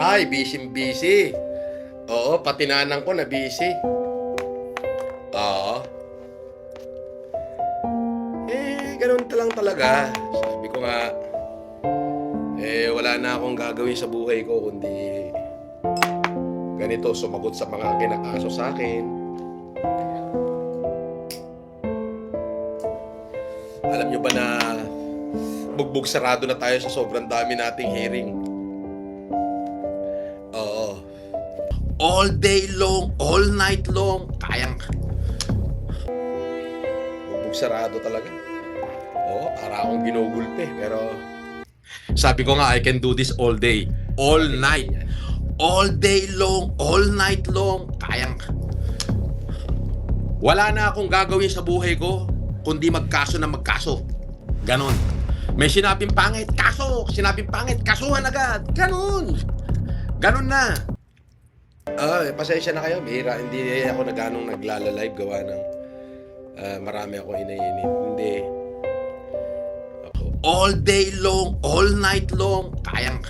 Ay, busy. Oo, pati nanang ko na busy. Oo. Ganun lang talaga. Sabi ko nga, wala na akong gagawin sa buhay ko kundi ganito, sumagot sa mga kinakaso sa akin. Alam nyo ba na bugbog sarado na tayo sa sobrang dami nating hearing? Oo. All day long, all night long, kayang bugbog sarado talaga. Oo, para akong ginugulpe. Pero sabi ko nga, I can do this all day, all night, all day long, all night long, kayang. Wala na akong gagawin sa buhay ko kundi magkaso na magkaso. Ganon. May sinabing pangit, kaso. Sinabing pangit, kasuhan agad. Ganon. Ganon na. Pasensya na kayo. Bihira. Hindi ako naglalalive gawa ng marami ako inainit. Hindi. All day long, all night long, kayang.